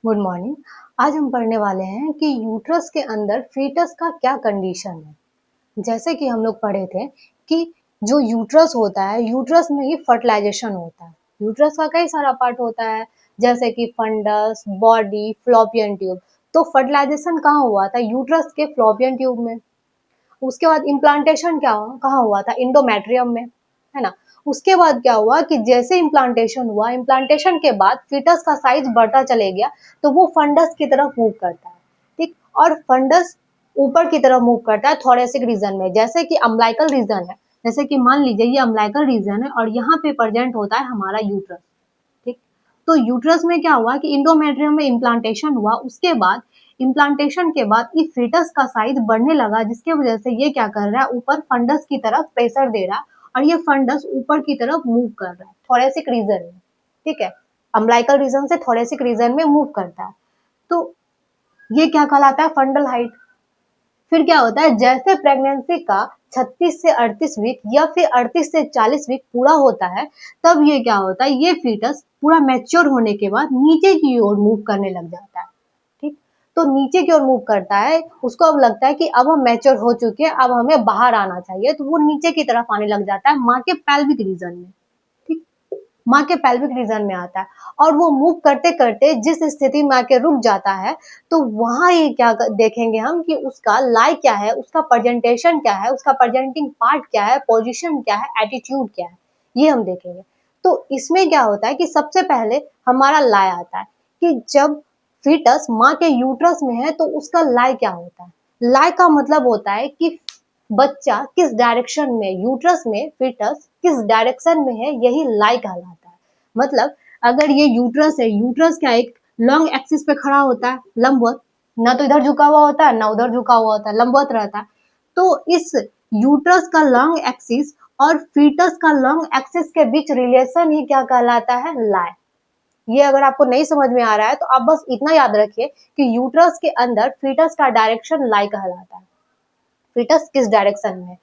Good morning. आज हम पढ़ने वाले हैं कि यूट्रस के अंदर फीटस का क्या कंडीशन है। जैसे कि हम लोग पढ़े थे कि जो यूट्रस होता है, यूट्रस में ही फर्टिलाइजेशन होता है। यूट्रस का कई सारा पार्ट होता है, जैसे कि फंडस, बॉडी, फ्लोपियन ट्यूब। तो फर्टिलाइजेशन कहाँ हुआ था? यूट्रस के फ्लोपियन ट्यूब में। उसके बाद इम्प्लांटेशन क्या हुआ, कहाँ हुआ था? इंडोमेट्रियम में, है ना। उसके बाद क्या हुआ कि जैसे इम्प्लांटेशन हुआ, इम्प्लांटेशन के बाद फीटस का साइज बढ़ता चले गया, तो वो फंडस की तरफ मूव करता है। ठीक। और फंडस ऊपर की तरफ मूव करता है थोरेसिक रीजन में, जैसे कि अम्बिलिकल रीजन है। जैसे कि मान लीजिए ये अम्बिलिकल रीजन है और यहाँ पे प्रेजेंट होता है हमारा यूट्रस। ठीक। तो यूट्रस में क्या हुआ कि इंडोमेट्रियम में इम्प्लांटेशन हुआ, उसके बाद इम्प्लांटेशन के बाद इस फीटस का साइज बढ़ने लगा, जिसके वजह से ये क्या कर रहा है, ऊपर फंडस की तरफ प्रेशर दे रहा है और ये फंडस ऊपर की तरफ मूव कर रहा है थोरेसिक रीजन में। ठीक है। अम्बिलिकल रीजन से थोरेसिक रीजन में मूव करता है। तो ये क्या कहलाता है? Fundal height. फिर क्या होता है, जैसे प्रेगनेंसी का 36 से 38 वीक या फिर 38 से 40 वीक पूरा होता है, तब ये क्या होता है, ये फीटस पूरा मैच्योर होने के बाद नीचे की ओर मूव करने लग जाता है। ठीक। तो नीचे की ओर मूव करता है, उसको अब लगता है कि अब हम मैच्योर हो चुके हैं, अब हमें बाहर आना चाहिए, तो वो नीचे की तरफ आने लग जाता है माँ के पेल्विक रीजन में। ठीक। माँ के पेल्विक रीजन में आता है और वो मूव करते करते जिस स्थिति में आके रुक जाता है, तो वहां ये क्या देखेंगे हम कि उसका लाई क्या है, उसका प्रेजेंटेशन क्या है, उसका प्रेजेंटिंग पार्ट क्या है, पोजीशन क्या है, एटीट्यूड क्या है, ये हम देखेंगे। तो इसमें क्या होता है कि सबसे पहले हमारा लाई आता है कि जब फीटस माँ के यूट्रस में है तो उसका लाई क्या होता है। लाई का मतलब होता है कि बच्चा किस डायरेक्शन में, यूट्रस में फीटस किस डायरेक्शन में है, यही लाई कहलाता है। मतलब अगर ये यूट्रस है, यूट्रस क्या एक लॉन्ग एक्सिस पे खड़ा होता है, लंबवत, ना तो इधर झुका हुआ होता है ना उधर झुका हुआ होता है, लंबवत रहता है। तो इस यूट्रस का लॉन्ग एक्सिस और फीटस का लॉन्ग एक्सिस के बीच रिलेशन ही क्या कहलाता है? लाई। ये अगर आपको नहीं समझ में आ रहा है तो आप बस इतना याद रखिए कि यूट्रस के अंदर फीटस का डायरेक्शन लाई कहलाता है। फीटस किस डायरेक्शन में है।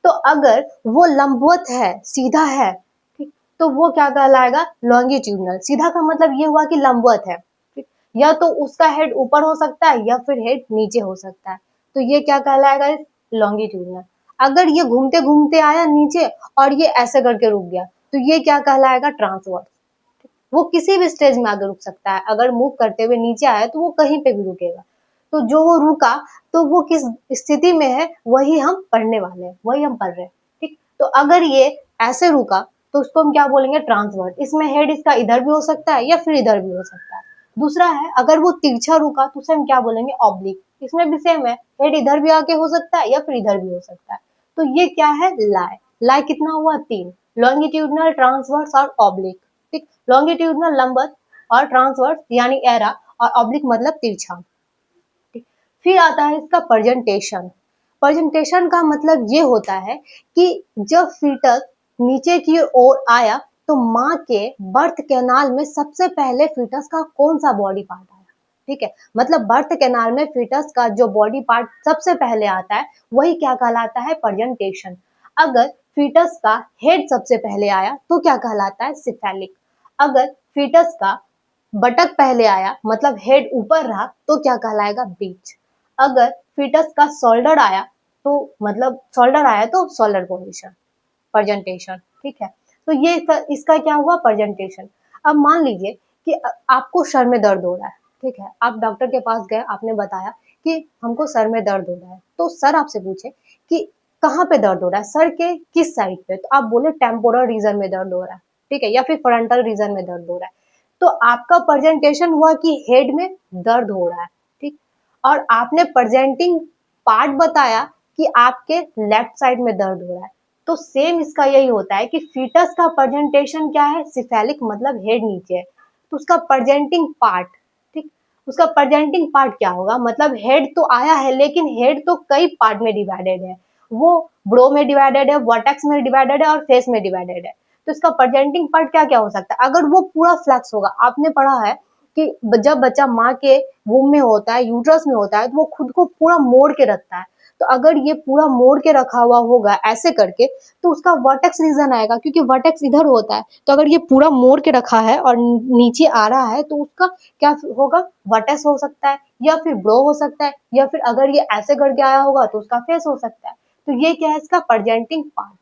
तो अगर वो लंबवत है, सीधा है, ठीक, तो वो क्या कहलाएगा? लॉन्गिट्यूडनल। सीधा का मतलब ये हुआ कि लंबवत है। ठीक। या तो उसका हेड ऊपर हो सकता है या फिर हेड नीचे हो सकता है, तो ये क्या कहलाएगा? लॉन्गिट्यूडनल। अगर ये घूमते घूमते आया नीचे और ये ऐसे करके रुक गया, तो ये क्या कहलाएगा? ट्रांसवर्स। वो किसी भी स्टेज में आगे रुक सकता है, अगर मूव करते हुए नीचे आया तो वो कहीं पे भी रुकेगा। तो जो वो रुका, तो वो किस स्थिति में है, वही हम पढ़ने वाले हैं, वही हम पढ़ रहे हैं। ठीक। तो अगर ये ऐसे रुका तो उसको हम क्या बोलेंगे? ट्रांसवर्स। इसमें हेड इसका इधर भी हो सकता है या फिर इधर भी हो सकता है। दूसरा है, अगर वो तिरछा रुका तो उसे हम क्या बोलेंगे? ऑब्लिक। इसमें भी सेम है, हेड इधर भी आके हो सकता है या फिर इधर भी हो सकता है। तो ये क्या है? लाई। लाई कितना हुआ? तीन। लॉन्गिट्यूडनल, ट्रांसवर्स और ऑब्लिक। ठीक। लॉन्गिट्यूडनल लंबवत और ट्रांसवर्स यानी एरा और ऑब्लिक मतलब तिरछा। ठीक। फिर आता है इसका प्रेजेंटेशन। प्रेजेंटेशन का मतलब ये होता है कि जब फीटस नीचे की ओर आया तो माँ के बर्थ कैनाल में सबसे पहले फीटस का कौन सा बॉडी पार्ट आया। ठीक है। मतलब बर्थ कैनाल में फीटस का जो बॉडी पार्ट सबसे पहले आता है, वही क्या कहलाता है? प्रेजेंटेशन। अगर फीटस का हेड सबसे पहले आया तो क्या कहलाता है? सिफेलिक। अगर फीटस का बटक पहले आया, मतलब हेड ऊपर रहा, तो क्या कहलाएगा? बीच। अगर फीटस का शोल्डर आया, तो मतलब शोल्डर आया तो शोल्डर पोजीशन, प्रेजेंटेशन। ठीक है। तो ये इसका क्या हुआ? प्रेजेंटेशन। अब मान लीजिए कि आपको सर में दर्द हो रहा है। ठीक है। आप डॉक्टर के पास गए, आपने बताया कि हमको सर में दर्द हो रहा है, तो सर आपसे पूछे कि कहाँ पे दर्द हो रहा है, सर के किस साइड पे, तो आप बोले टेम्पोरल रीजन में दर्द हो रहा है। ठीक है। या फिर फ्रंटल रीजन में दर्द हो रहा है। तो आपका प्रेजेंटेशन हुआ कि हेड में दर्द हो रहा है। ठीक। और आपने प्रेजेंटिंग पार्ट बताया कि आपके लेफ्ट साइड में दर्द हो रहा है। तो सेम इसका यही होता है कि फीटस का प्रेजेंटेशन क्या है? सिफेलिक, मतलब हेड नीचे है, तो उसका प्रेजेंटिंग पार्ट, ठीक, उसका प्रेजेंटिंग पार्ट क्या होगा? मतलब हेड तो आया है, लेकिन हेड तो कई पार्ट में डिवाइडेड है। वो ब्रो में डिवाइडेड है, वर्टेक्स में डिवाइडेड है और फेस में डिवाइडेड है। तो इसका प्रेजेंटिंग पार्ट क्या क्या हो सकता है? अगर वो पूरा फ्लैक्स होगा, आपने पढ़ा है कि जब बच्चा माँ के वूम में होता है, यूट्रस में होता है, तो वो खुद को पूरा मोड़ के रखता है। तो अगर ये पूरा मोड़ के रखा हुआ होगा ऐसे करके, तो उसका वर्टेक्स रीजन आएगा, क्योंकि वर्टेक्स इधर होता है। तो अगर ये पूरा मोड़ के रखा है और नीचे आ रहा है, तो उसका क्या होगा, वर्टेक्स हो सकता है, या फिर ब्रो हो सकता है, या फिर अगर ये ऐसे करके आया होगा तो उसका फेस हो सकता है। तो ये क्या है, इसका प्रेजेंटिंग पार्ट।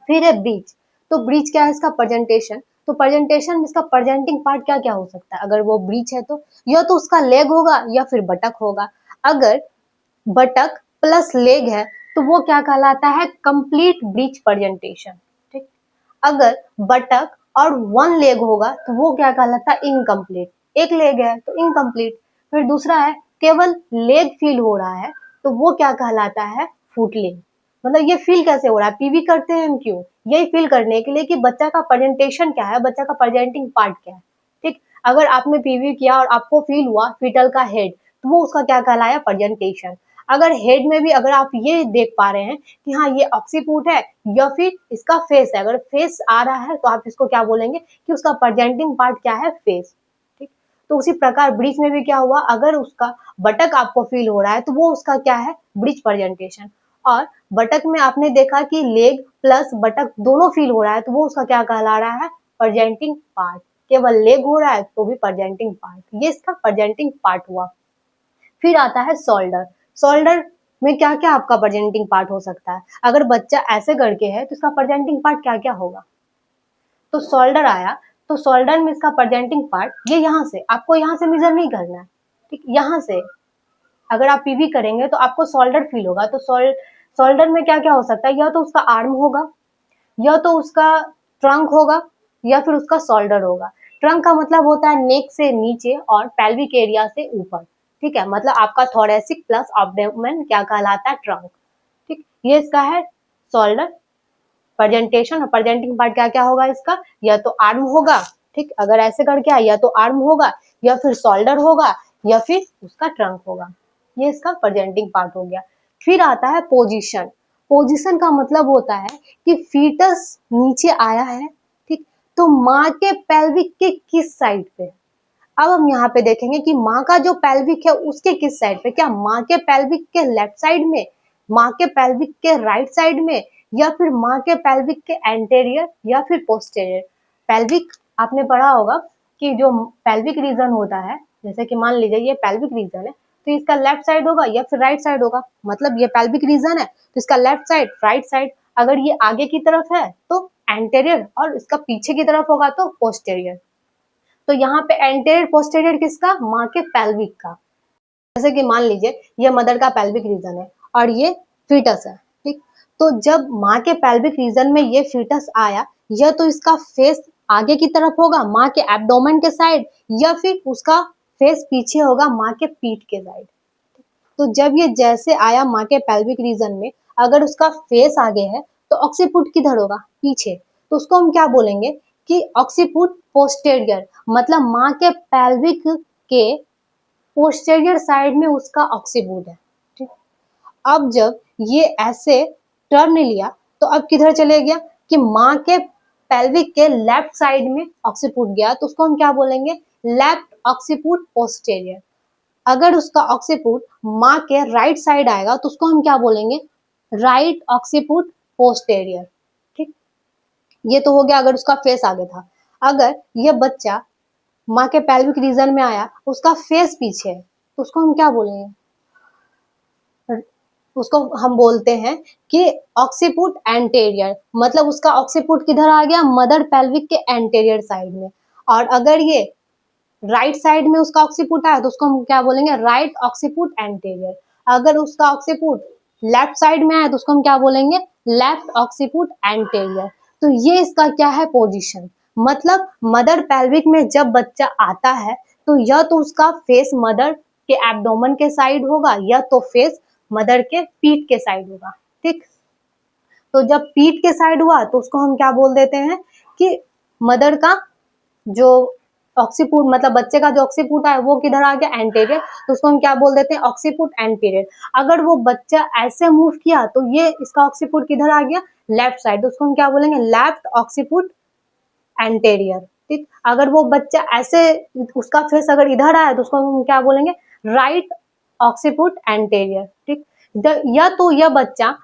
फिर है ब्रिज। तो ब्रिज क्या है, इसका प्रेजेंटेशन। तो प्रेजेंटेशन में इसका प्रेजेंटिंग पार्ट क्या क्या हो सकता है, अगर वो ब्रिज है तो या तो उसका लेग होगा या फिर बटक होगा। अगर बटक प्लस लेग है तो वो क्या कहलाता है, कंप्लीट ब्रिज प्रेजेंटेशन। ठीक। अगर बटक और वन लेग होगा तो वो क्या कहलाता है, इनकम्प्लीट। एक लेग है तो इनकम्प्लीट। फिर दूसरा है केवल लेग फील हो रहा है, तो वो क्या कहलाता है, फुटलिंग। मतलब ये फील कैसे हो रहा है, पीवी करते हैं हम क्यों, यही फील करने के लिए कि बच्चा का प्रेजेंटेशन क्या है, बच्चा का प्रेजेंटिंग पार्ट क्या है। ठीक। अगर आपने पीवी किया और आपको फील हुआ फीटल का हेड, तो वो उसका क्या कहलाया, प्रेजेंटेशन। अगर हेड में भी अगर आप ये देख पा रहे हैं कि हाँ ये ऑक्सीपुट है या फिर इसका फेस है, अगर फेस आ रहा है तो आप इसको क्या बोलेंगे कि उसका प्रेजेंटिंग पार्ट क्या है, फेस। ठीक। तो उसी प्रकार ब्रिज में भी क्या हुआ, अगर उसका बटक आपको फील हो रहा है तो वो उसका क्या है, ब्रिज प्रेजेंटेशन। और बटक में आपने देखा कि लेग प्लस बटक दोनों फील हो रहा है, तो वो उसका क्या कहला रहा है, प्रेजेंटिंग पार्ट। केवल लेग हो रहा है तो भी प्रेजेंटिंग पार्ट, ये इसका प्रेजेंटिंग पार्ट हुआ। फिर आता है शोल्डर। शोल्डर में क्या क्या आपका प्रेजेंटिंग पार्ट हो सकता है, अगर बच्चा ऐसे करके है तो इसका प्रेजेंटिंग पार्ट क्या क्या होगा। तो शोल्डर आया, तो शोल्डर में इसका प्रेजेंटिंग पार्ट ये यहाँ से, आपको यहाँ से मेजर नहीं करना है। ठीक, यहाँ से अगर आप पीवी करेंगे तो आपको शोल्डर फील होगा। तो शोल्डर में क्या क्या हो सकता है, या तो उसका आर्म होगा, या तो उसका ट्रंक होगा, या फिर उसका शोल्डर होगा। ट्रंक का मतलब होता है नेक से नीचे और पेल्विक एरिया से ऊपर। ठीक है, मतलब आपका थोरेसिक प्लस एब्डोमेन क्या कहलाता है, ट्रंक। ठीक, ये इसका है शोल्डर प्रेजेंटेशन। और प्रेजेंटिंग पार्ट क्या क्या होगा इसका, या तो आर्म होगा, ठीक, अगर ऐसे करके आया या तो आर्म होगा, या फिर शोल्डर होगा, या फिर उसका ट्रंक होगा। ये इसका प्रेजेंटिंग पार्ट हो गया। फिर आता है पोजीशन। पोजीशन का मतलब होता है कि फीटस नीचे आया है, ठीक, तो माँ के पेल्विक के किस साइड पे। अब हम यहाँ पे देखेंगे कि माँ का जो पेल्विक है उसके किस साइड पे, क्या माँ के पेल्विक के लेफ्ट साइड में, माँ के पेल्विक के राइट साइड में, या फिर माँ के पेल्विक के एंटेरियर या फिर पोस्टेरियर। पेल्विक आपने पढ़ा होगा कि जो पेल्विक रीजन होता है, जैसे कि मान लीजिए ये पेल्विक रीजन है, तो इसका लेफ्ट साइड होगा या फिर राइट साइड होगा। मतलब ये पेल्विक रीजन है तो इसका लेफ्ट साइड, राइट साइड। अगर ये आगे की तरफ है तो एंटेरियर, और इसका पीछे की तरफ होगा तो पोस्टेरियर। तो यहाँ पे एंटेरियर पोस्टेरियर किसका, माँ के पेल्विक का। जैसे कि मान लीजिए ये मदर का पेल्विक रीजन है और ये फीटस है। ठीक, तो जब माँ के पेल्विक रीजन में ये फीटस आया, या तो इसका फेस आगे की तरफ होगा माँ के एब्डोमेन के साइड, या फिर उसका फेस पीछे होगा माँ के पीठ के साइड। तो जब ये जैसे आया माँ के पेल्विक रीजन में, अगर उसका फेस आगे है तो ऑक्सीपुट किधर होगा, पीछे। तो उसको हम क्या बोलेंगे कि ऑक्सीपुट पोस्टेरियर, मतलब माँ के पेल्विक के पोस्टेरियर साइड में उसका ऑक्सीपुट है। ठीक, अब जब ये ऐसे टर्न लिया तो अब किधर चले गया कि माँ के पेल्विक के लेफ्ट साइड में ऑक्सीपुट गया, तो उसको हम क्या बोलेंगे, लेफ्ट ऑक्सीपुट पोस्टेरियर। अगर उसका ऑक्सीपुट माँ के राइट साइड आएगा तो उसको हम क्या बोलेंगे, राइट ऑक्सीपुट पोस्टेरियर। ठीक, ये तो हो गया अगर उसका फेस आगे था। अगर ये बच्चा माँ के पेल्विक रीजन में आया, उसका फेस पीछे है, तो उसको हम क्या बोलेंगे, उसको हम बोलते हैं कि ऑक्सीपुट एंटेरियर। मतलब उसका ऑक्सीपुट किधर आ गया, मदर पेल्विक के एंटेरियर साइड में। और अगर ये राइट साइड में उसका ऑक्सीपुट आया तो उसको हम क्या बोलेंगे, राइट ऑक्सीपुट एंटेरियर। अगर उसका ऑक्सीपुट लेफ्ट साइड में आया तो उसको हम क्या बोलेंगे, लेफ्ट ऑक्सीपुट एंटेरियर। तो ये इसका क्या है, पोजीशन। मतलब मदर पेल्विक में जब बच्चा आता है तो या तो उसका फेस मदर के एब्डोमेन के साइड होगा, या तो फेस मदर के पीठ के साइड होगा। ठीक, तो जब पीठ के साइड हुआ तो उसको हम क्या बोल देते हैं कि मदर का जो ऑक्सीपुट, मतलब बच्चे का जो ऑक्सीपुट है वो किधर आ गया, एंटेरियर। तो उसको हम क्या बोल देते हैं, ऑक्सीपुट एंटेरियर। अगर वो बच्चा ऐसे मूव किया तो ये इसका ऑक्सीपुट किधर आ गया, लेफ्ट साइड, तो उसको हम क्या बोलेंगे, लेफ्ट ऑक्सीपुट एंटेरियर। ठीक, अगर वो बच्चा ऐसे, उसका फेस अगर इधर आया तो उसको हम क्या बोलेंगे, राइट ऑक्सीपुट एंटेरियर। ठीक, या तो यह बच्चा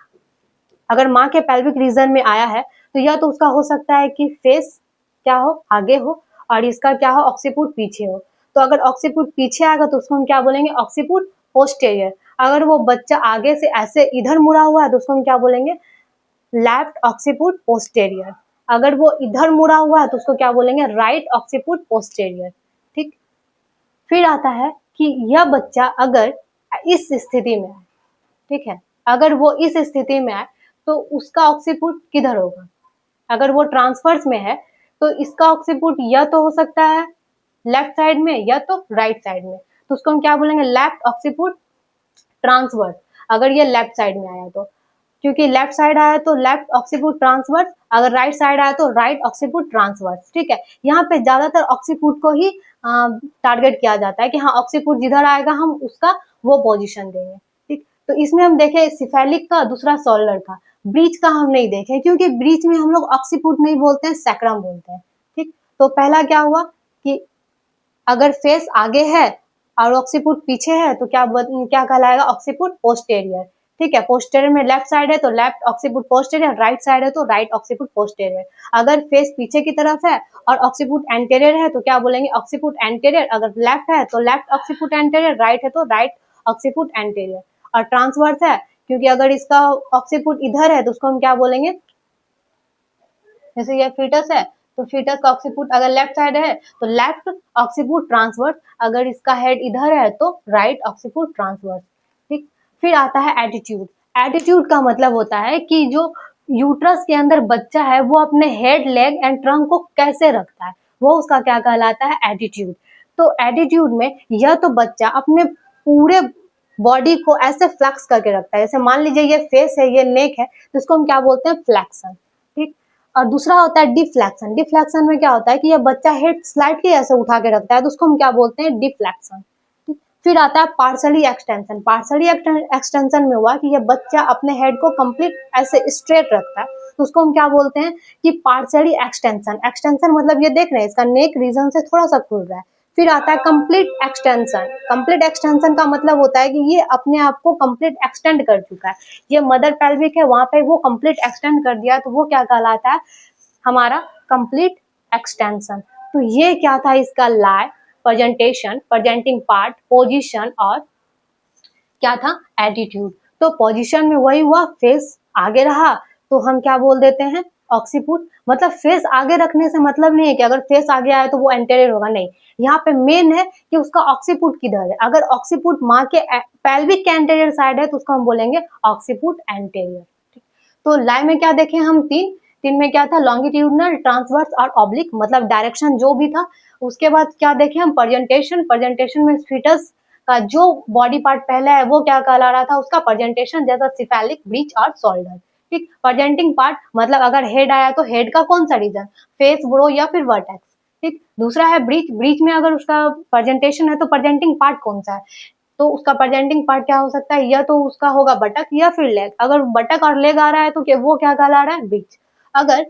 अगर माँ के पेल्विक रीजन में आया है तो या तो उसका हो सकता है कि फेस क्या हो, आगे हो, और इसका क्या हो, ऑक्सीपुट पीछे हो। तो अगर ऑक्सीपुट पीछे आएगा तो उसको हम क्या बोलेंगे, ऑक्सीपुट पोस्टेरियर। अगर वो बच्चा आगे से ऐसे इधर मुड़ा हुआ है तो उसको हम क्या बोलेंगे, लेफ्ट ऑक्सीपुट पोस्टेरियर। अगर वो इधर मुड़ा हुआ है तो उसको क्या बोलेंगे, राइट ऑक्सीपुट पोस्टेरियर। ठीक, फिर आता है कि यह बच्चा अगर इस स्थिति में है, ठीक है, अगर वो इस स्थिति में है तो उसका ऑक्सीपुट किधर होगा। अगर वो ट्रांसवर्स में है तो इसका ऑक्सीपुट या तो हो सकता है लेफ्ट साइड में या तो राइट साइड में, तो उसको हम क्या बोलेंगे, लेफ्ट ऑक्सीपुट ट्रांसवर्स। अगर ये लेफ्ट साइड में आया तो, क्योंकि लेफ्ट साइड आया तो लेफ्ट ऑक्सीपुट ट्रांसवर्स, अगर राइट साइड आया तो राइट ऑक्सीपुट ट्रांसवर्स। ठीक है, यहाँ पे ज्यादातर ऑक्सीपुट को ही टारगेट किया जाता है कि हाँ ऑक्सीपुट जिधर आएगा हम उसका वो पोजीशन देंगे। ठीक, तो इसमें हम देखें सिफेलिक का, दूसरा सोलर का। ब्रीच का हम नहीं देखे क्योंकि ब्रीच में हम लोग ऑक्सीपुट नहीं बोलते हैं, सैक्रम बोलते हैं। ठीक, तो पहला क्या हुआ कि अगर फेस आगे है और ऑक्सीपुट पीछे है तो क्या कहलाएगा, ऑक्सीपुट पोस्टेरियर। ठीक है, पोस्टेरियर में लेफ्ट साइड है तो left occiput posterior, right side है तो राइट ऑक्सीपुट पोस्टेरियर। अगर फेस पीछे की तरफ है और ऑक्सीपुट एंटेरियर है तो क्या बोलेंगे, ऑक्सीपुट एंटेरियर। अगर लेफ्ट है तो लेफ्ट ऑक्सीपुट एंटेरियर, राइट है तो राइट ऑक्सीपुट एंटेरियर। और ट्रांसवर्स है क्योंकि अगर इसका ऑक्सीपुट इधर है तो उसको हम क्या बोलेंगे, जैसे ये फीटस है तो फीटस का ऑक्सीपुट अगर लेफ्ट साइड है तो लेफ्ट ऑक्सीपुट ट्रांसवर्स, अगर इसका हेड इधर है तो राइट ऑक्सीपुट ट्रांसवर्स। ठीक, फिर आता है एटीट्यूड। एटीट्यूड का मतलब होता है कि जो यूट्रस के अंदर बच्चा है वो अपने हेड, लेग एंड ट्रंक को कैसे रखता है, वो उसका क्या कहलाता है, एटीट्यूड। तो एटीट्यूड में यह तो बच्चा अपने पूरे बॉडी को ऐसे फ्लेक्स करके रखता है, जैसे मान लीजिए ये फेस है, ये नेक है, तो इसको हम क्या बोलते हैं, फ्लेक्शन। ठीक, और दूसरा होता है डिफ्लेक्शन। डिफ्लेक्शन में क्या होता है कि ये बच्चा हेड स्लाइटली ऐसे उठा के रखता है तो उसको हम क्या बोलते हैं, डिफ्लेक्शन। फिर आता है पार्शली एक्सटेंशन। पार्शली एक्सटेंशन में हुआ कि ये बच्चा अपने हेड को कंप्लीट ऐसे स्ट्रेट रखता है तो उसको हम क्या बोलते हैं कि पार्शली एक्सटेंशन। एक्सटेंशन मतलब ये देख रहे हैं इसका नेक रीजन से थोड़ा सा खुल रहा है। फिर आता है कंप्लीट एक्सटेंशन। कंप्लीट एक्सटेंशन का मतलब होता है कि ये अपने आप को कंप्लीट एक्सटेंड कर चुका है, ये मदर पेल्विक है वहां पे वो कंप्लीट एक्सटेंड कर दिया, तो वो क्या कहलाता है, हमारा कंप्लीट एक्सटेंशन। तो ये क्या था इसका लाई, प्रेजेंटेशन, प्रेजेंटिंग पार्ट, पोजीशन और क्या था, एटीट्यूड। तो पोजीशन में वही हुआ, फेस आगे रहा तो हम क्या बोल देते हैं, ऑक्सीपुट। मतलब फेस आगे रखने से मतलब नहीं है कि अगर फेस आगे आए तो वो एंटेरियर होगा, नहीं, यहाँ पे मेन है कि उसका ऑक्सीपुट किधर है। अगर ऑक्सीपुट माँ के पेल्विक के एंटेरियर साइड है तो उसको हम बोलेंगे ऑक्सीपुट एंटेरियर। तो लाई में क्या देखे हम, तीन में क्या था, लॉन्गिट्यूडनल, ट्रांसवर्स और ऑब्लिक, मतलब डायरेक्शन जो भी था। उसके बाद क्या देखे हम, प्रेजेंटेशन। प्रेजेंटेशन में फीटस का जो बॉडी पार्ट पहले है वो क्या कहला रहा था, उसका प्रेजेंटेशन, जैसा सिफेलिक, ब्रीच और शोल्डर। ठीक, प्रेजेंटिंग पार्ट मतलब अगर हेड आया तो हेड का कौन सा रीजन, फेस, ब्रो या फिर वर्टेक्स। ठीक, दूसरा है ब्रीच। ब्रीच में अगर उसका प्रेजेंटेशन है तो प्रेजेंटिंग पार्ट कौन सा है, तो उसका प्रेजेंटिंग पार्ट क्या हो सकता है, या तो उसका होगा बटक या फिर लेग। अगर बटक और लेग आ रहा है तो वो क्या कहला रहा है, ब्रीच। अगर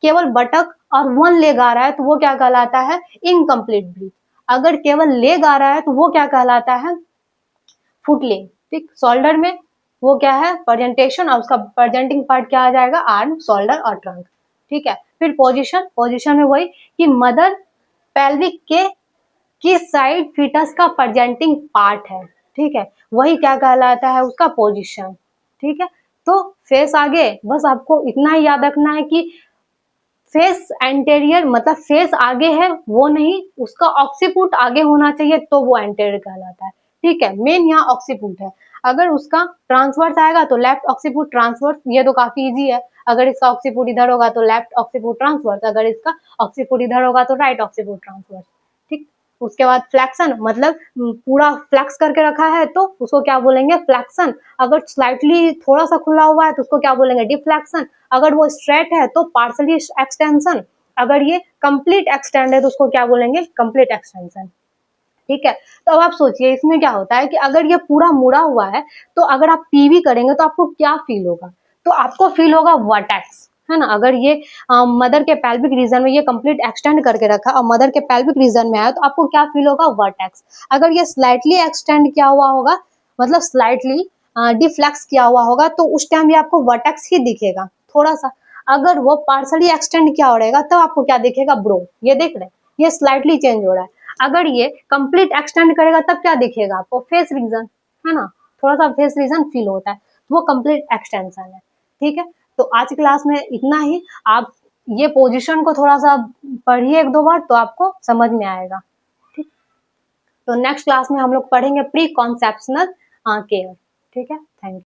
केवल बटक और वन लेग आ रहा है तो वो क्या कहलाता है, इनकम्प्लीट ब्रीच। अगर केवल लेग आ रहा है तो वो क्या कहलाता है, फुट लेग। ठीक, शोल्डर में वो क्या है, प्रेजेंटेशन, और उसका प्रेजेंटिंग पार्ट क्या आ जाएगा, आर्म, शोल्डर और ट्रंक। ठीक है, फिर पोजीशन। पोजीशन में वही कि मदर पेल्विक के किस साइड फीटस का प्रेजेंटिंग पार्ट है। ठीक है, वही क्या कहलाता है, उसका पोजीशन। ठीक है, तो फेस आगे, बस आपको इतना ही याद रखना है कि फेस एंटेरियर मतलब फेस आगे है वो नहीं, उसका ऑक्सीपुट आगे होना चाहिए तो वो एंटेरियर कहलाता है। ठीक है, मेन यहाँ ऑक्सीपुट है। अगर उसका ट्रांसवर्स आएगा तो लेफ्ट ऑक्सीपुट ट्रांसवर्स, ये तो काफी इजी है। अगर इसका ऑक्सीपुट इधर होगा तो लेफ्ट ऑक्सीपुट ट्रांसवर्स, अगर इसका ऑक्सीपुट इधर होगा तो राइट ऑक्सीपुट ट्रांसवर्स। ठीक, उसके बाद फ्लेक्शन, मतलब पूरा फ्लेक्स करके रखा है तो उसको क्या बोलेंगे, फ्लेक्शन। अगर स्लाइटली थोड़ा सा खुला हुआ है तो उसको क्या बोलेंगे, डिफ्लेक्शन। अगर वो स्ट्रेट है तो पार्शली एक्सटेंशन। अगर ये कंप्लीट एक्सटेंड है तो उसको क्या बोलेंगे, कंप्लीट एक्सटेंशन। ठीक है, तो अब आप सोचिए इसमें क्या होता है कि अगर ये पूरा मुड़ा हुआ है तो अगर आप पीवी करेंगे तो आपको क्या फील होगा, तो आपको फील होगा वर्टेक्स, है ना। अगर ये मदर के पेल्विक रीजन में ये कंप्लीट एक्सटेंड करके रखा और मदर के पेल्विक रीजन में आया तो आपको क्या फील होगा, वर्टेक्स। अगर ये स्लाइटली एक्सटेंड किया हुआ होगा, मतलब स्लाइटली डिफ्लेक्स किया हुआ होगा तो उस टाइम भी आपको वर्टेक्स ही दिखेगा थोड़ा सा। अगर वो पार्सली एक्सटेंड किया हो रहेगा तो आपको क्या दिखेगा, ब्रो। ये देख रहे हैं, ये स्लाइटली चेंज हो रहा है। अगर ये कंप्लीट एक्सटेंड करेगा तब क्या दिखेगा आपको, फेस रीजन, है ना, थोड़ा सा फेस रीजन फील होता है, वो कंप्लीट एक्सटेंशन है। ठीक है, तो आज की क्लास में इतना ही। आप ये पोजीशन को थोड़ा सा पढ़िए एक दो बार तो आपको समझ में आएगा। ठीक, तो नेक्स्ट क्लास में हम लोग पढ़ेंगे प्री कॉन्सेप्शनल केयर। ठीक है, थैंक यू।